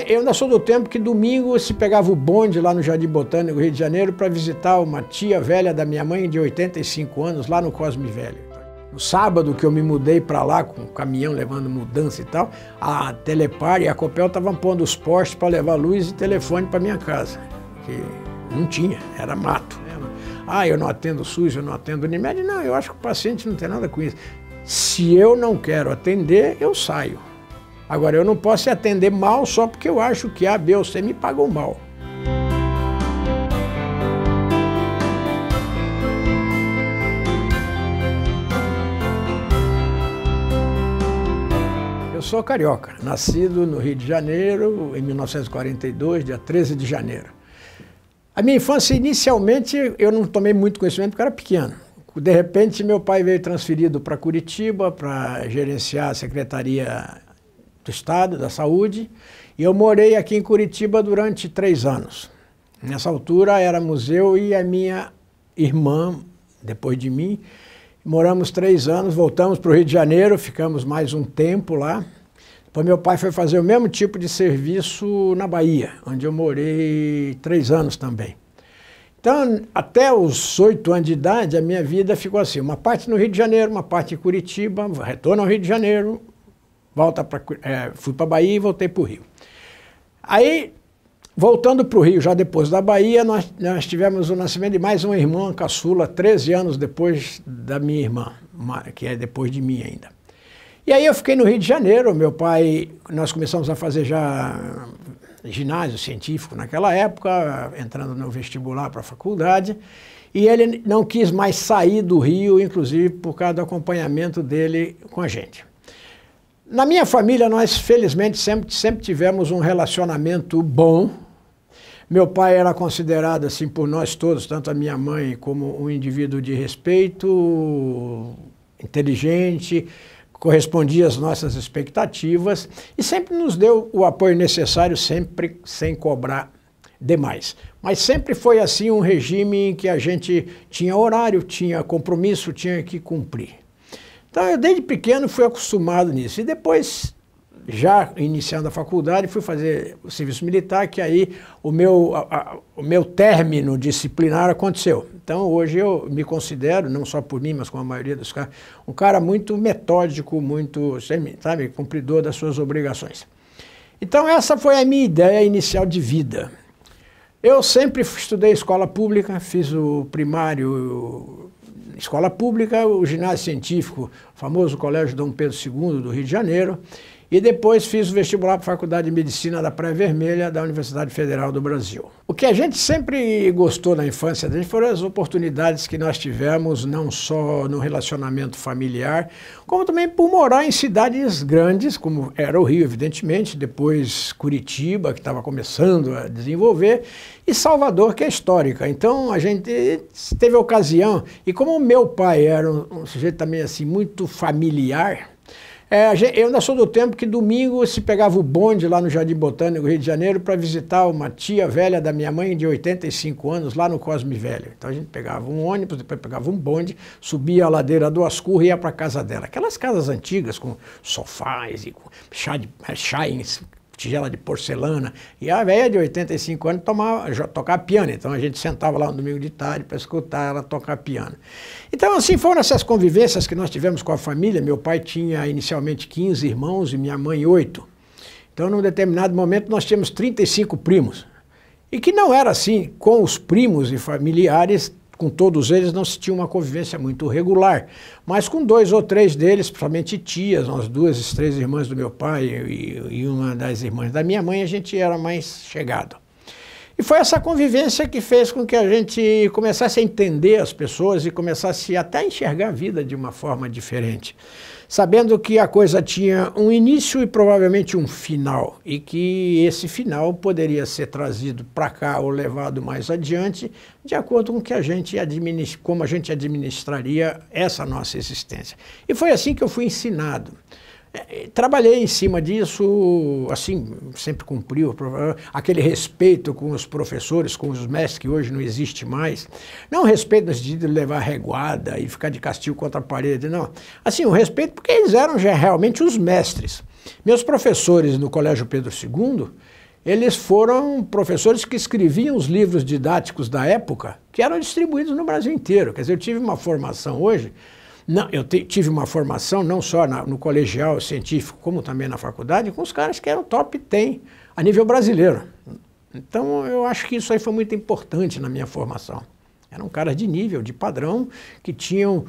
Eu ainda sou do tempo que domingo se pegava o bonde lá no Jardim Botânico, Rio de Janeiro, para visitar uma tia velha da minha mãe de 85 anos, lá no Cosme Velho. No sábado que eu me mudei para lá, com um caminhão levando mudança e tal, a Telepar e a Copel estavam pondo os postes para levar luz e telefone para minha casa, que não tinha, era mato. Ah, eu não atendo SUS, eu não atendo Unimed. Não, eu acho que o paciente não tem nada com isso. Se eu não quero atender, eu saio. Agora, eu não posso atender mal só porque eu acho que A, B ou C me pagam mal. Eu sou carioca, nascido no Rio de Janeiro em 1942, dia 13 de janeiro. A minha infância, inicialmente, eu não tomei muito conhecimento porque eu era pequeno. De repente, meu pai veio transferido para Curitiba para gerenciar a Secretaria do Estado da Saúde, e eu morei aqui em Curitiba durante 3 anos. Nessa altura, éramos eu e a minha irmã, depois de mim. Moramos 3 anos, voltamos para o Rio de Janeiro, ficamos mais um tempo lá. Depois meu pai foi fazer o mesmo tipo de serviço na Bahia, onde eu morei 3 anos também. Então, até os 8 anos de idade, a minha vida ficou assim, uma parte no Rio de Janeiro, uma parte em Curitiba, retorno ao Rio de Janeiro, fui para a Bahia e voltei para o Rio. Aí, voltando para o Rio, já depois da Bahia, nós tivemos o nascimento de mais uma irmã caçula, 13 anos depois da minha irmã, que é depois de mim ainda. E aí eu fiquei no Rio de Janeiro, meu pai, nós começamos a fazer já ginásio científico naquela época, entrando no vestibular para a faculdade, e ele não quis mais sair do Rio, inclusive por causa do acompanhamento dele com a gente. Na minha família, nós felizmente sempre tivemos um relacionamento bom. Meu pai era considerado, assim, por nós todos, tanto a minha mãe como um indivíduo de respeito, inteligente, correspondia às nossas expectativas e sempre nos deu o apoio necessário, sempre sem cobrar demais. Mas sempre foi assim um regime em que a gente tinha horário, tinha compromisso, tinha que cumprir. Então eu desde pequeno fui acostumado nisso e depois, já iniciando a faculdade, fui fazer o serviço militar, que aí o meu término disciplinar aconteceu. Então hoje eu me considero, não só por mim, mas com a maioria dos caras, um cara muito metódico, muito, sabe, cumpridor das suas obrigações. Então essa foi a minha ideia inicial de vida. Eu sempre estudei escola pública, fiz o primário escola pública, o ginásio científico, o famoso Colégio Dom Pedro II do Rio de Janeiro, e depois fiz o vestibular para a Faculdade de Medicina da Praia Vermelha da Universidade Federal do Brasil. O que a gente sempre gostou na infância da gente foram as oportunidades que nós tivemos, não só no relacionamento familiar, como também por morar em cidades grandes, como era o Rio, evidentemente, depois Curitiba, que estava começando a desenvolver, e Salvador, que é histórica. Então a gente teve a ocasião, e como o meu pai era um sujeito também assim muito familiar, eu ainda sou do tempo que domingo se pegava o bonde lá no Jardim Botânico, Rio de Janeiro, para visitar uma tia velha da minha mãe de 85 anos, lá no Cosme Velho. Então a gente pegava um ônibus, depois pegava um bonde, subia a ladeira do Ascurra e ia para a casa dela. Aquelas casas antigas com sofás e com chá em tigela de porcelana. E a velha de 85 anos tocava piano. Então a gente sentava lá no domingo de tarde para escutar ela tocar piano. Então assim foram essas convivências que nós tivemos com a família. Meu pai tinha inicialmente 15 irmãos e minha mãe 8. Então num determinado momento nós tínhamos 35 primos. E que não era assim com os primos e familiares. Com todos eles não se tinha uma convivência muito regular, mas com 2 ou 3 deles, principalmente tias, as 2, 3 irmãs do meu pai e uma das irmãs da minha mãe, a gente era mais chegado. E foi essa convivência que fez com que a gente começasse a entender as pessoas e começasse até a enxergar a vida de uma forma diferente, sabendo que a coisa tinha um início e provavelmente um final, e que esse final poderia ser trazido para cá ou levado mais adiante, de acordo com que como a gente administraria essa nossa existência. E foi assim que eu fui ensinado. Trabalhei em cima disso, assim, sempre cumpriu aquele respeito com os professores, com os mestres, que hoje não existe mais. Não respeito no sentido de levar reguada e ficar de castigo contra a parede, não. Assim, o respeito porque eles eram já realmente os mestres. Meus professores no Colégio Pedro II, eles foram professores que escreviam os livros didáticos da época, que eram distribuídos no Brasil inteiro. Quer dizer, eu tive uma formação hoje, tive uma formação não só no colegial científico, como também na faculdade, com os caras que eram top 10 a nível brasileiro. Então, eu acho que isso aí foi muito importante na minha formação. Eram caras de nível, de padrão, que tinham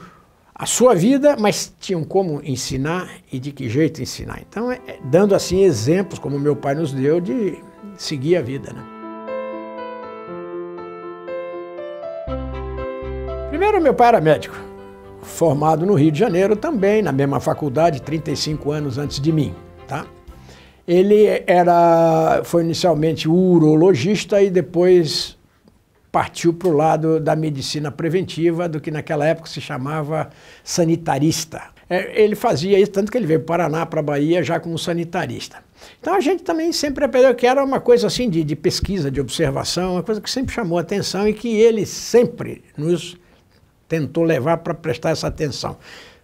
a sua vida, mas tinham como ensinar e de que jeito ensinar. Então, dando assim exemplos, como meu pai nos deu, de seguir a vida, né? Primeiro, meu pai era médico, formado no Rio de Janeiro também, na mesma faculdade, 35 anos antes de mim, tá? Ele foi inicialmente urologista e depois partiu para o lado da medicina preventiva, do que naquela época se chamava sanitarista. Ele fazia isso, tanto que ele veio para o Paraná, para a Bahia, já como sanitarista. Então a gente também sempre aprendeu que era uma coisa assim de pesquisa, de observação, uma coisa que sempre chamou a atenção e que ele sempre nos tentou levar para prestar essa atenção.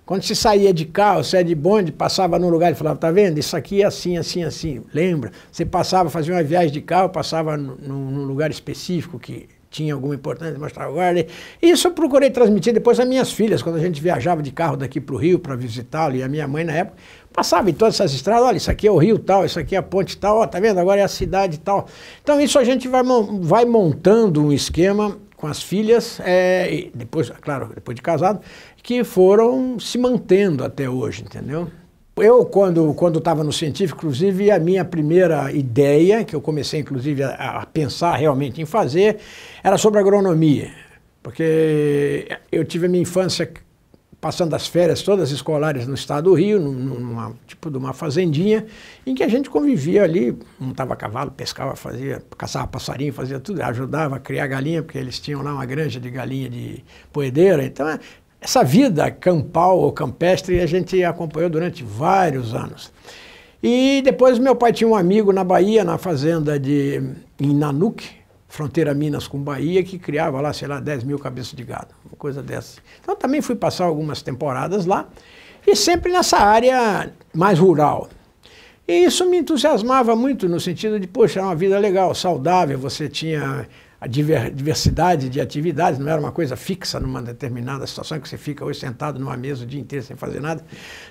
Quando se saía de carro, saía de bonde, passava num lugar e falava, tá vendo? Isso aqui é assim, assim, assim. Lembra? Você passava, fazia uma viagem de carro, passava num lugar específico que tinha alguma importância, mostrava guarda. Isso eu procurei transmitir depois às minhas filhas, quando a gente viajava de carro daqui para o Rio para visitá-lo, e a minha mãe na época passava em todas essas estradas, olha, isso aqui é o rio tal, isso aqui é a ponte tal, ó, tá vendo? Agora é a cidade tal. Então isso a gente vai montando um esquema com as filhas, e depois, claro, depois de casado, que foram se mantendo até hoje, entendeu? Eu, quando estava no científico, inclusive, a minha primeira ideia, que eu comecei, inclusive, a pensar realmente em fazer, era sobre agronomia. Porque eu tive a minha infância passando as férias todas escolares no estado do Rio, tipo de uma fazendinha, em que a gente convivia ali, montava a cavalo, pescava, caçava passarinho, fazia tudo, ajudava a criar galinha, porque eles tinham lá uma granja de galinha de poedeira. Então, essa vida campal ou campestre a gente acompanhou durante vários anos. E depois meu pai tinha um amigo na Bahia, na fazenda em Nanuque, fronteira Minas com Bahia, que criava lá, sei lá, 10 mil cabeças de gado, uma coisa dessa. Então também fui passar algumas temporadas lá, e sempre nessa área mais rural. E isso me entusiasmava muito no sentido de, poxa, era uma vida legal, saudável, você tinha a diversidade de atividades, não era uma coisa fixa numa determinada situação que você fica hoje sentado numa mesa o dia inteiro sem fazer nada.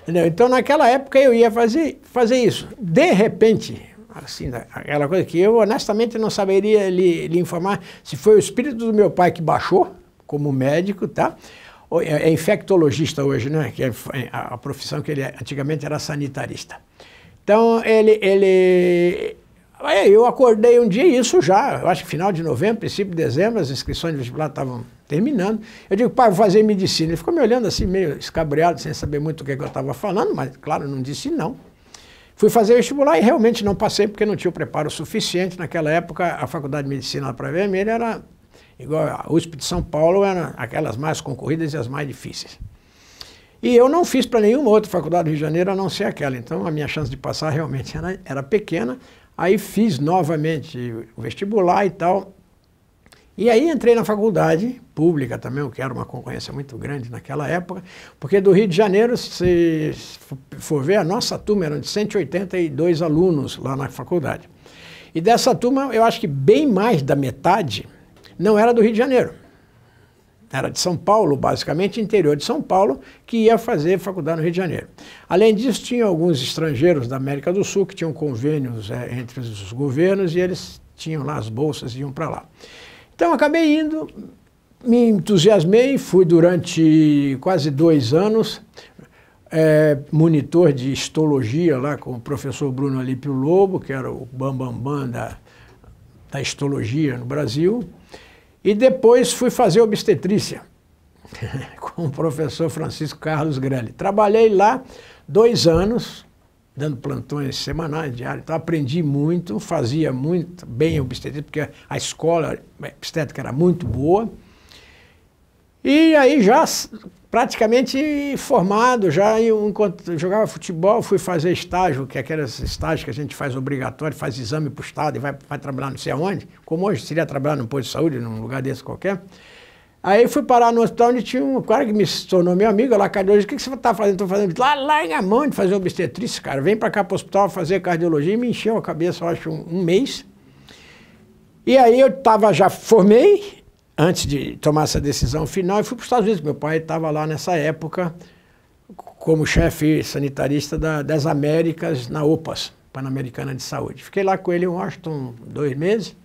Entendeu? Então naquela época eu ia fazer isso. De repente, assim, aquela coisa que eu honestamente não saberia lhe informar se foi o espírito do meu pai que baixou como médico, tá? É infectologista hoje, né? Que é a profissão que ele antigamente era sanitarista. Então eu acordei um dia, isso já, eu acho que final de novembro, princípio de dezembro, as inscrições de vestibular estavam terminando. Eu digo, pai, vou fazer medicina. Ele ficou me olhando assim, meio escabreado, sem saber muito o que eu estava falando, mas, claro, não disse não. Fui fazer vestibular e realmente não passei, porque não tinha o preparo suficiente. Naquela época, a Faculdade de Medicina da Praia Vermelha era, igual a USP de São Paulo, era aquelas mais concorridas e as mais difíceis. E eu não fiz para nenhuma outra faculdade do Rio de Janeiro, a não ser aquela. Então, a minha chance de passar realmente era pequena. Aí fiz novamente o vestibular e tal. E aí entrei na faculdade pública também, o que era uma concorrência muito grande naquela época, porque do Rio de Janeiro, se for ver, a nossa turma era de 182 alunos lá na faculdade. E dessa turma, eu acho que bem mais da metade não era do Rio de Janeiro. Era de São Paulo, basicamente, interior de São Paulo, que ia fazer faculdade no Rio de Janeiro. Além disso, tinha alguns estrangeiros da América do Sul que tinham convênios entre os governos e eles tinham lá as bolsas e iam para lá. Então, acabei indo, me entusiasmei, fui durante quase 2 anos monitor de histologia lá com o professor Bruno Alípio Lobo, que era o bambambam da histologia no Brasil. E depois fui fazer obstetrícia com o professor Francisco Carlos Grelli. Trabalhei lá 2 anos, dando plantões semanais, diários. Então aprendi muito, fazia muito bem obstetrícia, porque a escola obstétrica era muito boa. E aí já praticamente formado, já enquanto jogava futebol, fui fazer estágio, que é aqueles estágios que a gente faz obrigatório, faz exame para o Estado e vai trabalhar não sei aonde, como hoje seria trabalhar num posto de saúde, num lugar desse qualquer. Aí fui parar no hospital onde tinha um cara que me tornou meu amigo, lá cardiologista. O que você está fazendo? Estou fazendo lá em mão de fazer obstetrícia, cara. Vem para cá para o hospital fazer cardiologia. E me encheu a cabeça, eu acho, um mês. E aí eu já formei, antes de tomar essa decisão final, e fui para os Estados Unidos. Meu pai estava lá nessa época como chefe sanitarista das Américas na OPAS, Pan-Americana de Saúde. Fiquei lá com ele em Washington 2 meses.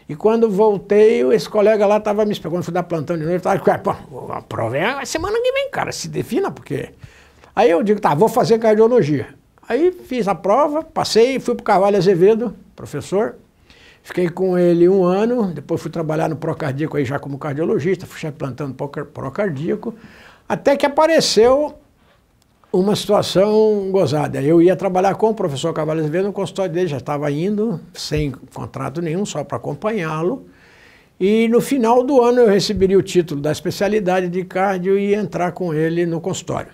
E quando voltei, esse colega lá estava me esperando, quando fui dar plantão de novo, ele estava, pô, a prova é a semana que vem, cara, se defina, porque... Aí eu digo, tá, vou fazer cardiologia. Aí fiz a prova, passei, fui para o Carvalho Azevedo, professor, fiquei com ele 1 ano, depois fui trabalhar no Procardíaco aí já como cardiologista, fui chefe plantão no Procardíaco, até que apareceu uma situação gozada. Eu ia trabalhar com o professor Carvalho Azevedo no consultório dele, já estava indo, sem contrato nenhum, só para acompanhá-lo. E no final do ano eu receberia o título da especialidade de cardio e ia entrar com ele no consultório.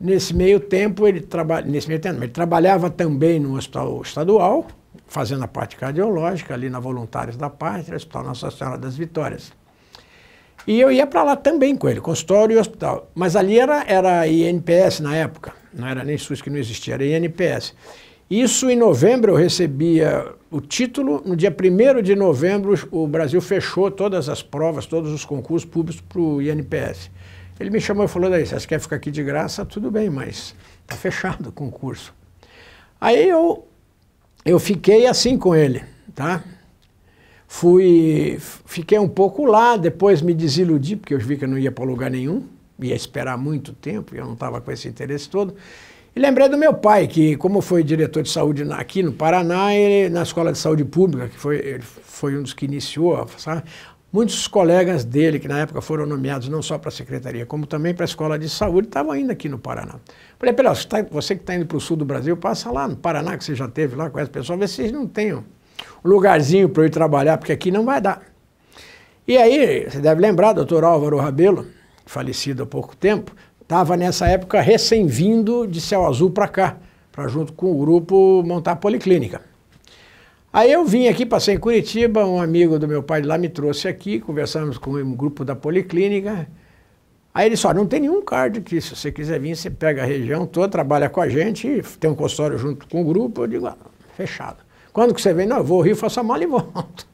Nesse meio tempo, ele trabalhava também no hospital estadual, fazendo a parte cardiológica, ali na Voluntários da Pátria, Hospital Nossa Senhora das Vitórias. E eu ia para lá também com ele, consultório e hospital. Mas ali era INPS na época, não era nem SUS, que não existia, era INPS. Isso em novembro eu recebia o título, no dia 1º de novembro o Brasil fechou todas as provas, todos os concursos públicos para o INPS. Ele me chamou e falou, daí, você quer ficar aqui de graça? Tudo bem, mas está fechado o concurso. Aí eu fiquei assim com ele, tá? Fiquei um pouco lá, depois me desiludi, porque eu vi que eu não ia para lugar nenhum, ia esperar muito tempo, e eu não estava com esse interesse todo. E lembrei do meu pai, que como foi diretor de saúde aqui no Paraná, ele, na Escola de Saúde Pública, que ele foi um dos que iniciou, sabe? Muitos colegas dele, que na época foram nomeados não só para a Secretaria, como também para a Escola de Saúde, estavam indo aqui no Paraná. Falei, Pelé, você que está indo para o sul do Brasil, passa lá no Paraná, que você já esteve lá com essa pessoa, vê se vocês não têm um lugarzinho para eu ir trabalhar, porque aqui não vai dar. E aí, você deve lembrar, doutor Álvaro Rabelo, falecido há pouco tempo, estava nessa época recém-vindo de Céu Azul para cá, para junto com o grupo montar a policlínica. Aí eu vim aqui, passei em Curitiba, um amigo do meu pai de lá me trouxe aqui, conversamos com um grupo da policlínica. Aí ele disse, não tem nenhum cardio aqui, se você quiser vir, você pega a região toda, trabalha com a gente, tem um consultório junto com o grupo. Eu digo, fechado. Quando que você vem? Não, eu vou ao Rio, faço a mala e volto.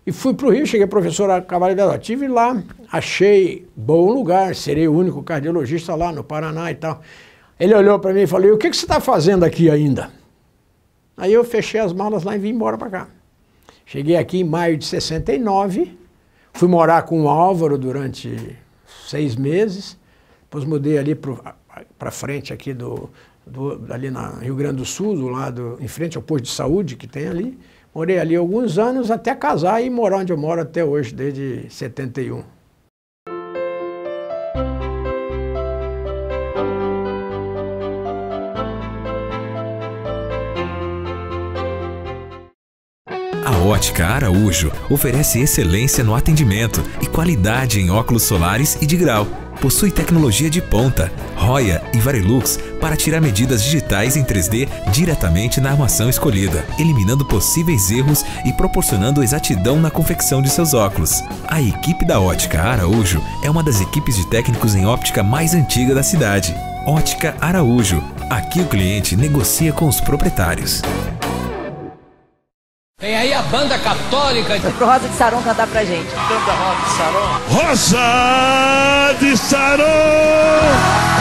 E fui para o Rio, cheguei professor Carvalho Azevedo, estive lá, achei bom lugar, serei o único cardiologista lá no Paraná e tal. Ele olhou para mim e falou, e o que você está fazendo aqui ainda? Aí eu fechei as malas lá e vim embora para cá. Cheguei aqui em maio de 69, fui morar com o Álvaro durante 6 meses, depois mudei ali para frente aqui ali na Rio Grande do Sul, do lado, em frente ao posto de saúde que tem ali. Morei ali alguns anos até casar e morar onde eu moro até hoje, desde 71. A Ótica Araújo oferece excelência no atendimento e qualidade em óculos solares e de grau. Possui tecnologia de ponta, Roya e Varilux para tirar medidas digitais em 3D diretamente na armação escolhida, eliminando possíveis erros e proporcionando exatidão na confecção de seus óculos. A equipe da Ótica Araújo é uma das equipes de técnicos em óptica mais antiga da cidade. Ótica Araújo. Aqui o cliente negocia com os proprietários. Tem aí a banda católica. Pro Rosa de Saron cantar pra gente. Canta Rosa de Saron. Rosa de Saron!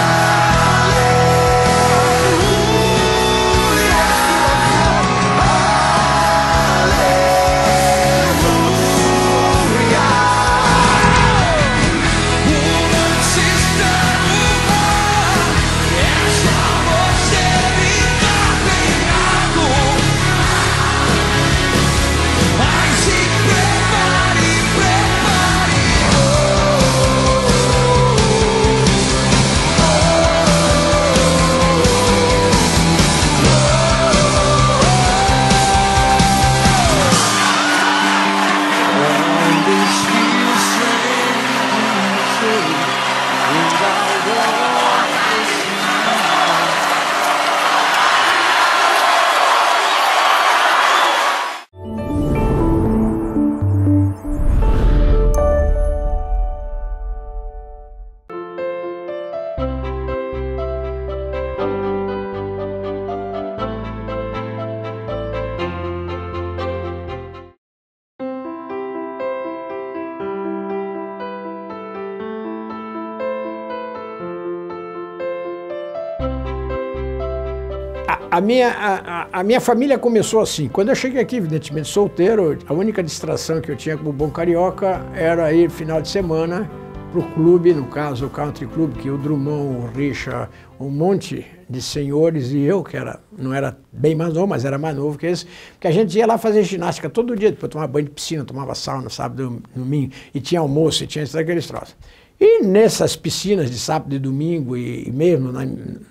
A minha família começou assim. Quando eu cheguei aqui, evidentemente solteiro, a única distração que eu tinha como bom carioca era ir final de semana para o clube, no caso o Country Club, que o Drummond, o Richa, um monte de senhores e eu, que não era bem mais novo, mas era mais novo que esse, que a gente ia lá fazer ginástica todo dia, depois tomava banho de piscina, tomava sauna sábado e domingo, e tinha almoço, e tinha aqueles troços. E nessas piscinas de sábado e domingo, e mesmo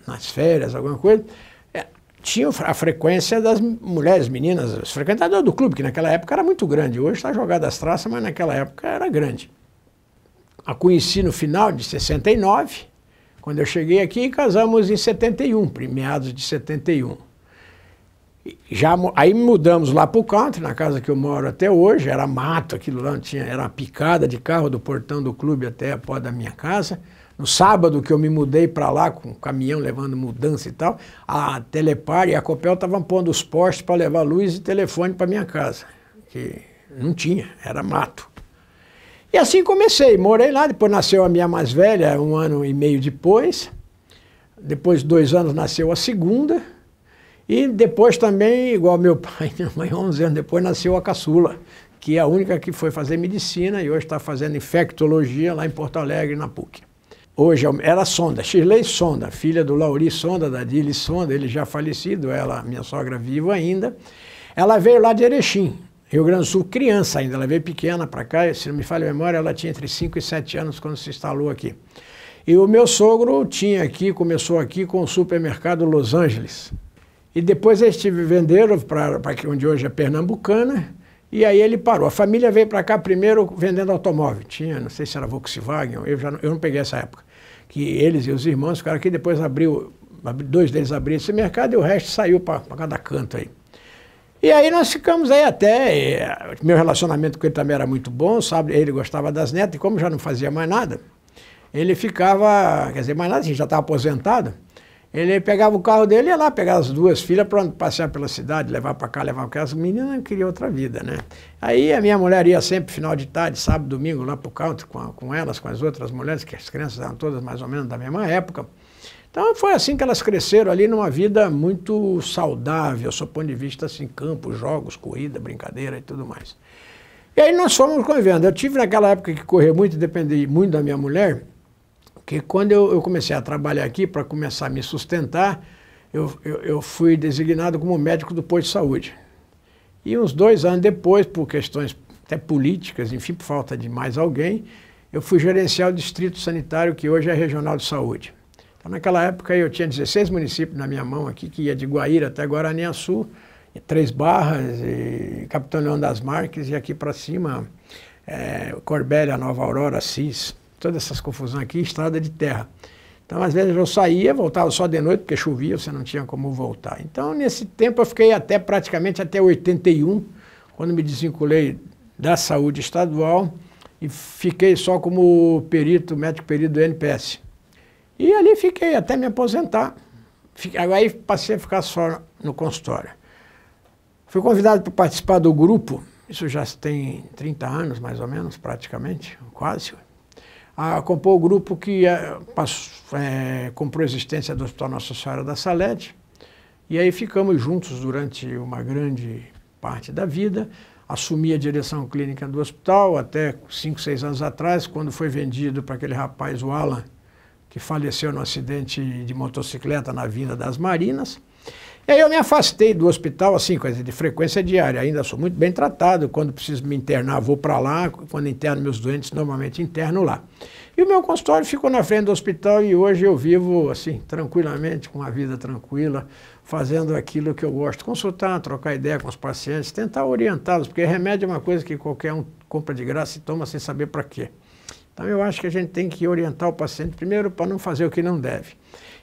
nas férias, alguma coisa, tinha a frequência das mulheres, meninas, os frequentadores do clube, que naquela época era muito grande. Hoje está jogada as traças, mas naquela época era grande. A conheci no final de 69, quando eu cheguei aqui, e casamos em 71, meados de 71. Aí mudamos lá para o country, na casa que eu moro até hoje, era mato, aquilo lá era uma picada de carro do portão do clube até a porta da minha casa. No sábado que eu me mudei para lá, com um caminhão levando mudança e tal, a Telepar e a Copel estavam pondo os postes para levar luz e telefone para minha casa, que não tinha, era mato. E assim comecei, morei lá, depois nasceu a minha mais velha, 1 ano e meio depois de 2 anos nasceu a segunda, e depois também, igual meu pai e minha mãe, 11 anos depois nasceu a caçula, que é a única que foi fazer medicina e hoje está fazendo infectologia lá em Porto Alegre, na PUC. Hoje era Sonda, Shirley Sonda, filha do Lauri Sonda, da Dili Sonda, ele já falecido, ela, minha sogra viva ainda. Ela veio lá de Erechim, Rio Grande do Sul, criança ainda, ela veio pequena para cá, se não me falha a memória, ela tinha entre 5 e 7 anos quando se instalou aqui. E o meu sogro começou aqui com o supermercado Los Angeles. E depois eles venderam para onde hoje é Pernambucana, e aí ele parou. A família veio para cá primeiro vendendo automóvel. Tinha, não sei se era Volkswagen, eu não peguei essa época. Que eles e os irmãos ficaram aqui, depois 2 deles abriram esse mercado e o resto saiu para cada canto aí. E aí nós ficamos aí até, meu relacionamento com ele também era muito bom, sabe? Ele gostava das netas e como já não fazia mais nada, ele ficava, quer dizer, mais nada, a gente já estava aposentado, ele pegava o carro dele e ia lá pegar as 2 filhas para passear pela cidade, levar para cá, levar para cá. As meninas queriam outra vida, né? Aí a minha mulher ia sempre, final de tarde, sábado, domingo, lá para o country com elas, com as outras mulheres, que as crianças eram todas mais ou menos da mesma época. Então foi assim que elas cresceram ali numa vida muito saudável, do ponto de vista assim, campo, jogos, corrida, brincadeira e tudo mais. E aí nós fomos convivendo. Eu tive naquela época que correr muito e dependi muito da minha mulher, que quando eu comecei a trabalhar aqui, para começar a me sustentar, eu fui designado como médico do posto de saúde. E uns 2 anos depois, por questões até políticas, enfim, por falta de mais alguém, eu fui gerenciar o distrito sanitário, que hoje é regional de saúde. Então, naquela época eu tinha 16 municípios na minha mão aqui, que ia de Guaíra até Guaraniaçu, 3 Barras, e Capitão Leão das Marques, e aqui para cima, Corbélia, Nova Aurora, Assis, todas essas confusões aqui, estrada de terra. Então, às vezes eu saía, voltava só de noite, porque chovia, você não tinha como voltar. Então, nesse tempo eu fiquei praticamente até 81, quando me desvinculei da saúde estadual e fiquei só como médico perito do NPS. E ali fiquei até me aposentar. Aí passei a ficar só no consultório. Fui convidado para participar do grupo, isso já tem 30 anos mais ou menos, praticamente, quase. Compôs o grupo que comprou a existência do Hospital Nossa Senhora da Salete. E aí ficamos juntos durante uma grande parte da vida. Assumi a direção clínica do hospital até 5, 6 anos atrás, quando foi vendido para aquele rapaz, o Alan, que faleceu no acidente de motocicleta na Vinda das Marinas. E aí eu me afastei do hospital, assim, coisa de frequência diária. Ainda sou muito bem tratado. Quando preciso me internar, vou para lá. Quando interno meus doentes, normalmente interno lá. E o meu consultório ficou na frente do hospital e hoje eu vivo, assim, tranquilamente, com uma vida tranquila, fazendo aquilo que eu gosto. Consultar, trocar ideia com os pacientes, tentar orientá-los, porque remédio é uma coisa que qualquer um compra de graça e toma sem saber para quê. Então eu acho que a gente tem que orientar o paciente primeiro para não fazer o que não deve.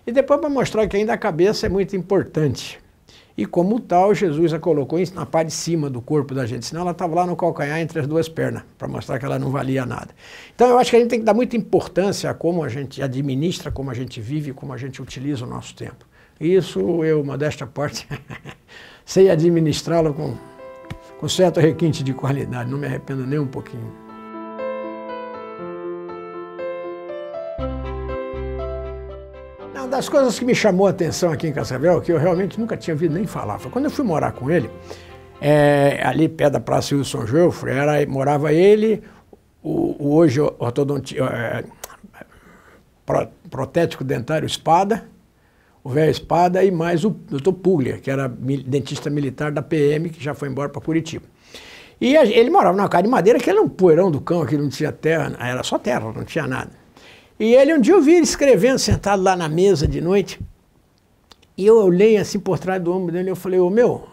E depois para mostrar que ainda a cabeça é muito importante. E como tal, Jesus a colocou na parte de cima do corpo da gente, senão ela estava lá no calcanhar entre as 2 pernas, para mostrar que ela não valia nada. Então eu acho que a gente tem que dar muita importância a como a gente administra, como a gente vive, como a gente utiliza o nosso tempo. Isso eu, modéstia à parte, sei administrá-lo com certo requinte de qualidade, não me arrependo nem um pouquinho. Uma das coisas que me chamou a atenção aqui em Cascavel, que eu realmente nunca tinha ouvido nem falar, foi quando eu fui morar com ele, ali perto da Praça Wilson Geoffroy, morava ele, hoje protético dentário Espada, o velho Espada e mais o Dr. Puglia, que era dentista militar da PM, que já foi embora para Curitiba. E ele morava numa casa de madeira, que era um poeirão do cão, que não tinha terra, era só terra, não tinha nada. E ele, um dia eu vi ele escrevendo, sentado lá na mesa de noite, e eu olhei assim por trás do ombro dele e eu falei, ô meu,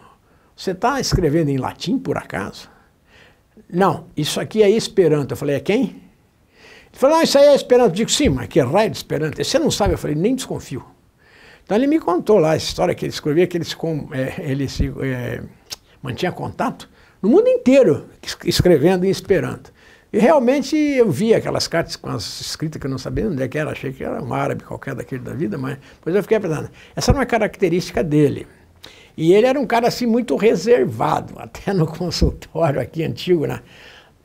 você está escrevendo em latim por acaso? Não, isso aqui é Esperanto. Eu falei, é quem? Ele falou, não, isso aí é Esperanto. Eu digo, sim, mas que raio de Esperanto? Você não sabe? Eu falei, nem desconfio. Então ele me contou lá a história que ele escrevia, que ele se mantinha contato no mundo inteiro, escrevendo em Esperanto. E realmente eu vi aquelas cartas com as escritas que eu não sabia onde é que era, achei que era um árabe qualquer daquele da vida, mas depois eu fiquei pensando, essa era uma característica dele. E ele era um cara assim muito reservado, até no consultório aqui antigo,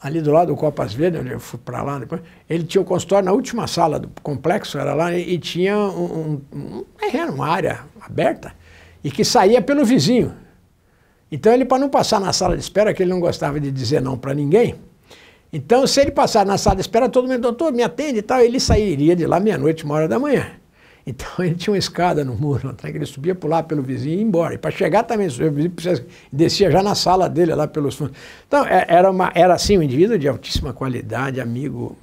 ali do lado do Copas Verdes, onde eu fui para lá depois, ele tinha um consultório na última sala do complexo, era lá, e tinha uma área aberta, e que saía pelo vizinho. Então ele, para não passar na sala de espera, que ele não gostava de dizer não para ninguém, então, se ele passar na sala de espera, todo mundo, doutor, me atende e tal, ele sairia de lá meia-noite, 1h da manhã. Então, ele tinha uma escada no muro, que ele subia por lá pelo vizinho e ia embora. E para chegar também, o vizinho descia já na sala dele, lá pelos fundos. Então, era assim, um indivíduo de altíssima qualidade, amigo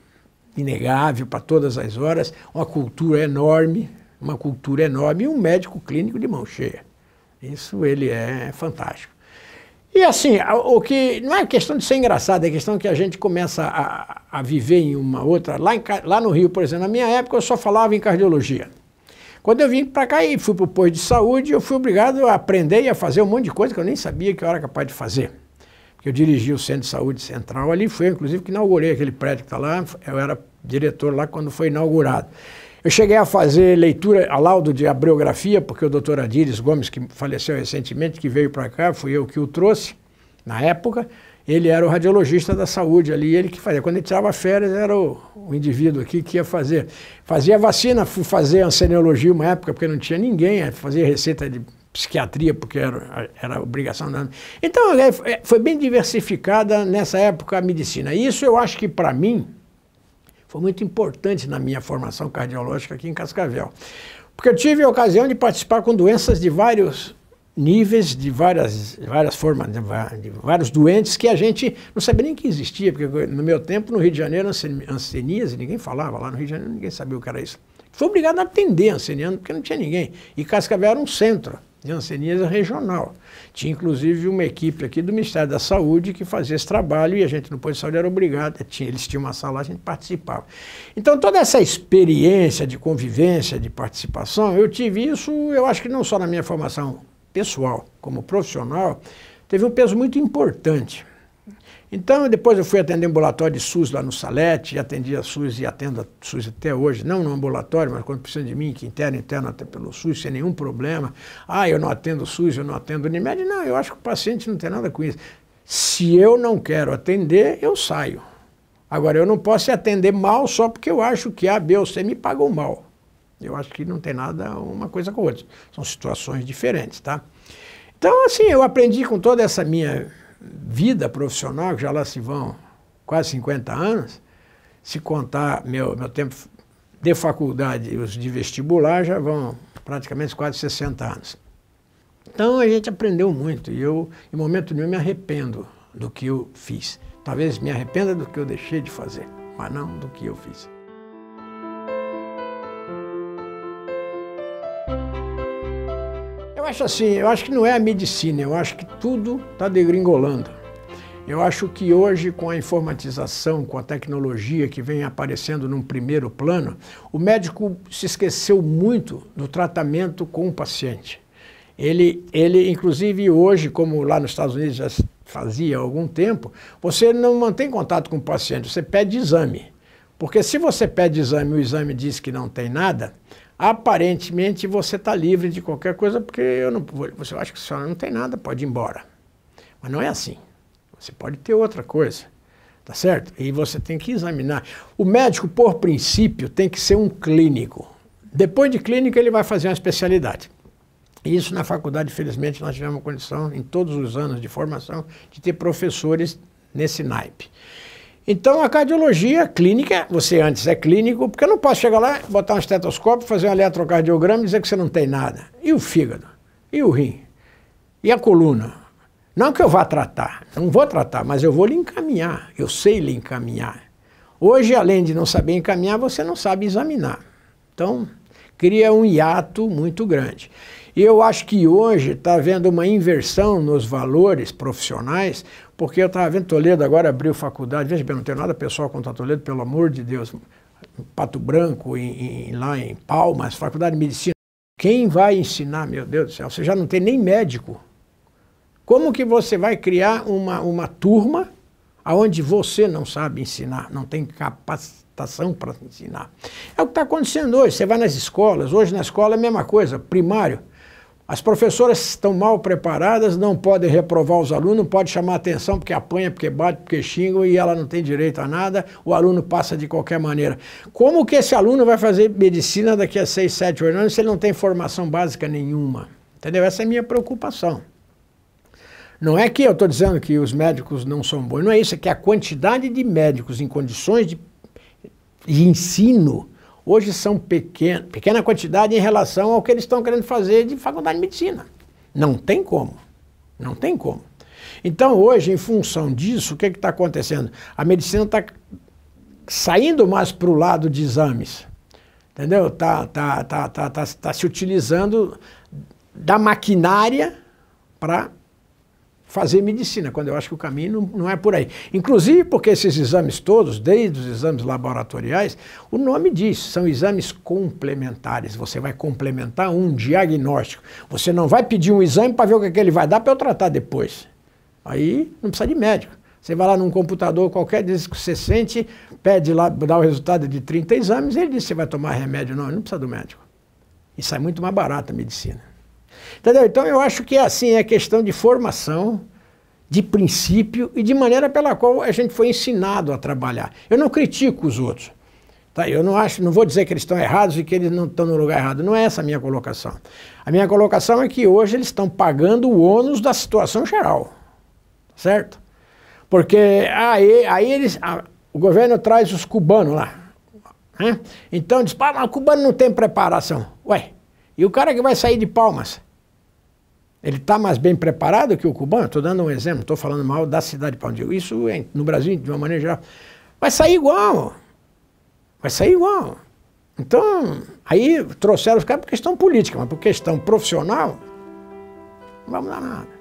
inegável para todas as horas, uma cultura enorme, e um médico clínico de mão cheia. Isso ele é fantástico. E assim, o que não é questão de ser engraçado, é questão que a gente começa a viver em uma outra. Lá no Rio, por exemplo, na minha época eu só falava em cardiologia. Quando eu vim para cá e fui para o posto de saúde, eu fui obrigado a aprender e a fazer um monte de coisa que eu nem sabia que eu era capaz de fazer. Porque eu dirigi o Centro de Saúde Central ali, foi inclusive que inaugurei aquele prédio que está lá, eu era diretor lá quando foi inaugurado. Eu cheguei a fazer leitura, a laudo de abriografia, porque o doutor Adíris Gomes, que faleceu recentemente, que veio para cá, fui eu que o trouxe, na época, ele era o radiologista da saúde ali, ele que fazia. Quando ele tirava férias, era o indivíduo aqui que ia fazer. Fazia vacina, fui fazer ansenologia uma época, porque não tinha ninguém, fazia receita de psiquiatria, porque era obrigação. Então, foi bem diversificada nessa época a medicina. E isso eu acho que, para mim, foi muito importante na minha formação cardiológica aqui em Cascavel. Porque eu tive a ocasião de participar com doenças de vários níveis, de várias formas, de vários doentes que a gente não sabia nem que existia, porque no meu tempo, no Rio de Janeiro, hanseníase, ninguém falava, lá no Rio de Janeiro ninguém sabia o que era isso. Fui obrigado a atender hanseníase, porque não tinha ninguém. E Cascavel era um centro de hanseníase regional. Tinha inclusive uma equipe aqui do Ministério da Saúde que fazia esse trabalho e a gente no posto de saúde era obrigado, eles tinham uma sala lá, a gente participava. Então toda essa experiência de convivência, de participação, eu tive isso, eu acho que não só na minha formação pessoal, como profissional, teve um peso muito importante. Então, depois eu fui atender ambulatório de SUS lá no Salete, atendia SUS e atendo a SUS até hoje, não no ambulatório, mas quando precisa de mim, que interno até pelo SUS, sem nenhum problema. Ah, eu não atendo SUS, eu não atendo Unimed. Não, eu acho que o paciente não tem nada com isso. Se eu não quero atender, eu saio. Agora, eu não posso atender mal só porque eu acho que A, B ou C me pagam mal. Eu acho que não tem nada uma coisa com a outra. São situações diferentes, tá? Então, assim, eu aprendi com toda essa minha vida profissional, que já lá se vão quase 50 anos, se contar meu tempo de faculdade e os de vestibular, já vão praticamente quase 60 anos. Então a gente aprendeu muito e eu, em momento nenhum, me arrependo do que eu fiz. Talvez me arrependa do que eu deixei de fazer, mas não do que eu fiz. Eu acho assim, eu acho que não é a medicina, eu acho que tudo está degringolando. Eu acho que hoje, com a informatização, com a tecnologia que vem aparecendo num primeiro plano, o médico se esqueceu muito do tratamento com o paciente. Ele inclusive hoje, como lá nos Estados Unidos já fazia há algum tempo, você não mantém contato com o paciente, você pede exame. Porque se você pede exame e o exame diz que não tem nada, aparentemente você está livre de qualquer coisa, porque você acha que a senhora não tem nada, pode ir embora. Mas não é assim. Você pode ter outra coisa, tá certo? E você tem que examinar. O médico, por princípio, tem que ser um clínico. Depois de clínica, ele vai fazer uma especialidade. E isso na faculdade, felizmente, nós tivemos condição, em todos os anos de formação, de ter professores nesse naipe. Então, a cardiologia clínica, você antes é clínico, porque eu não posso chegar lá, botar um estetoscópio, fazer um eletrocardiograma e dizer que você não tem nada. E o fígado? E o rim? E a coluna? Não que eu vá tratar, não vou tratar, mas eu vou lhe encaminhar, eu sei lhe encaminhar. Hoje, além de não saber encaminhar, você não sabe examinar. Então, cria um hiato muito grande. E eu acho que hoje está havendo uma inversão nos valores profissionais, porque eu estava vendo Toledo agora abriu faculdade, veja bem, não tenho nada pessoal contra Toledo, pelo amor de Deus, Pato Branco, lá em Palmas, faculdade de medicina. Quem vai ensinar, meu Deus do céu, você já não tem nem médico. Como que você vai criar uma turma onde você não sabe ensinar, não tem capacitação para ensinar? É o que está acontecendo hoje, você vai nas escolas, hoje na escola é a mesma coisa, primário. As professoras estão mal preparadas, não podem reprovar os alunos, não pode chamar atenção porque apanha, porque bate, porque xinga e ela não tem direito a nada, o aluno passa de qualquer maneira. Como que esse aluno vai fazer medicina daqui a 6, 7, 8 anos se ele não tem formação básica nenhuma? Entendeu? Essa é a minha preocupação. Não é que eu estou dizendo que os médicos não são bons, não é isso, é que a quantidade de médicos em condições de ensino hoje são pequena quantidade em relação ao que eles estão querendo fazer de faculdade de medicina. Não tem como. Não tem como. Então, hoje, em função disso, o que está acontecendo? A medicina está saindo mais para o lado de exames. Entendeu? Tá se utilizando da maquinária para fazer medicina, quando eu acho que o caminho não é por aí. Inclusive porque esses exames todos, desde os exames laboratoriais, o nome diz, são exames complementares. Você vai complementar um diagnóstico. Você não vai pedir um exame para ver o que ele vai dar para eu tratar depois. Aí não precisa de médico. Você vai lá num computador qualquer, diz que você sente, pede lá, dá o resultado de 30 exames, ele diz que você vai tomar remédio. Não, ele não precisa do médico. E sai muito mais barata a medicina. Entendeu? Então eu acho que assim é questão de formação, de princípio e de maneira pela qual a gente foi ensinado a trabalhar. Eu não critico os outros. Tá? Eu não vou dizer que eles estão errados e que eles não estão no lugar errado. Não é essa a minha colocação. A minha colocação é que hoje eles estão pagando o ônus da situação geral. Certo? Porque o governo traz os cubanos lá. Né? Então diz, mas o cubano não tem preparação. Ué, e o cara que vai sair de Palmas? Ele está mais bem preparado que o cubano? Estou dando um exemplo, estou falando mal da cidade de Palmas. Isso no Brasil, de uma maneira geral. Vai sair igual. Vai sair igual. Então, aí trouxeram os caras por questão política, mas por questão profissional, não vai mudar nada.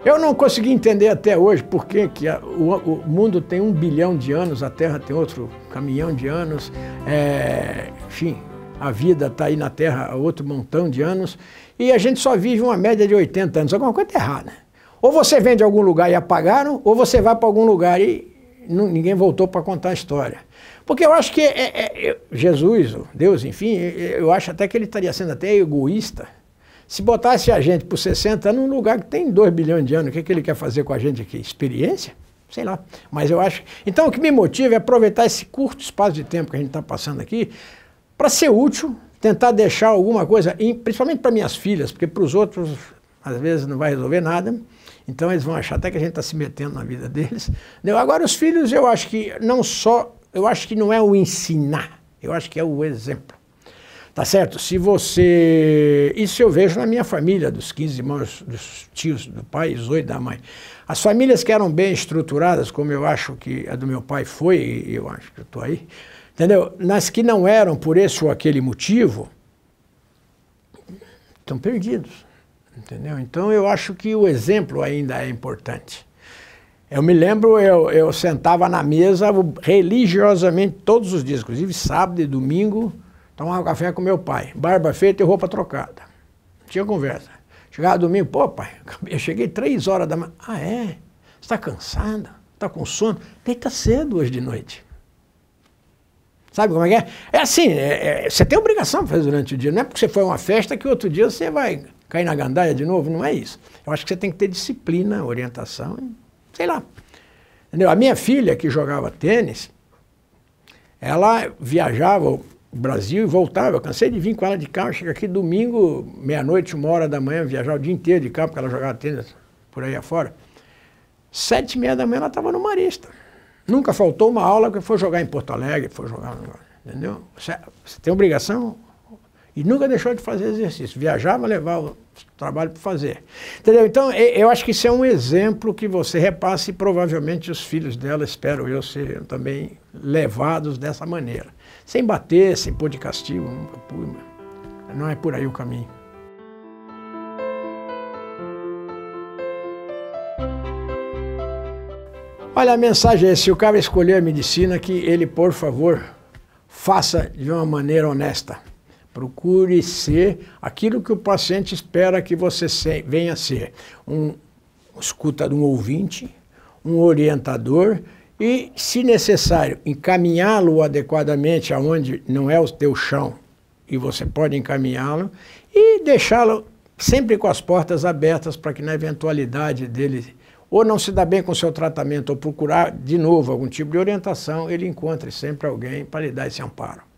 Eu não consegui entender até hoje por que o mundo tem 1 bilhão de anos, a Terra tem outro caminhão de anos, enfim, a vida está aí na Terra há outro montão de anos e a gente só vive uma média de 80 anos. Alguma coisa está errada. Ou você vem de algum lugar e apagaram, ou você vai para algum lugar e ninguém voltou para contar a história. Porque eu acho que Jesus, Deus, enfim, eu acho até que ele estaria sendo até egoísta. Se botasse a gente por 60 anos num lugar que tem 2 bilhões de anos, o que ele quer fazer com a gente aqui? Experiência? Sei lá. Mas eu acho... Então o que me motiva é aproveitar esse curto espaço de tempo que a gente está passando aqui para ser útil, tentar deixar alguma coisa, principalmente para minhas filhas, porque para os outros às vezes não vai resolver nada, então eles vão achar até que a gente está se metendo na vida deles. Agora os filhos eu acho que eu acho que não é o ensinar, eu acho que é o exemplo. Tá certo? Se você... Isso eu vejo na minha família, dos 15 irmãos, dos tios do pai, os 8 da mãe. As famílias que eram bem estruturadas, como eu acho que a do meu pai foi, e eu acho que eu estou aí, entendeu? Nas que não eram por esse ou aquele motivo, estão perdidos, entendeu? Então eu acho que o exemplo ainda é importante. Eu me lembro, eu sentava na mesa religiosamente todos os dias, inclusive sábado e domingo, tomava café com meu pai, barba feita e roupa trocada. Não tinha conversa. Chegava domingo, pô pai, eu cheguei 3 horas da manhã. Ah é? Você está cansada? Está com sono? Deita cedo hoje de noite. Sabe como é que é? É assim, você tem obrigação de fazer durante o dia. Não é porque você foi a uma festa que outro dia você vai cair na gandaia de novo, não é isso. Eu acho que você tem que ter disciplina, orientação, sei lá. Entendeu? A minha filha, que jogava tênis, ela viajava o Brasil e voltava. Eu cansei de vir com ela de carro, chega aqui domingo, meia-noite, 1h da manhã, viajar o dia inteiro de carro, porque ela jogava tênis por aí afora. 7h30 da manhã ela estava no Marista. Nunca faltou uma aula que foi jogar em Porto Alegre, foi jogar, entendeu? Você tem obrigação e nunca deixou de fazer exercício. Viajava, levava o trabalho para fazer. Entendeu? Então, eu acho que isso é um exemplo que você repasse e provavelmente os filhos dela, espero eu, sejam também levados dessa maneira. Sem bater, sem pôr de castigo, nunca pus, mas não é por aí o caminho. Olha, a mensagem é: se o cara escolher a medicina, que ele, por favor, faça de uma maneira honesta. Procure ser aquilo que o paciente espera que você venha a ser. Um ouvinte, um orientador e, se necessário, encaminhá-lo adequadamente aonde não é o teu chão e você pode encaminhá-lo e deixá-lo sempre com as portas abertas para que, na eventualidade dele ou não se dá bem com o seu tratamento ou procurar de novo algum tipo de orientação, ele encontre sempre alguém para lhe dar esse amparo.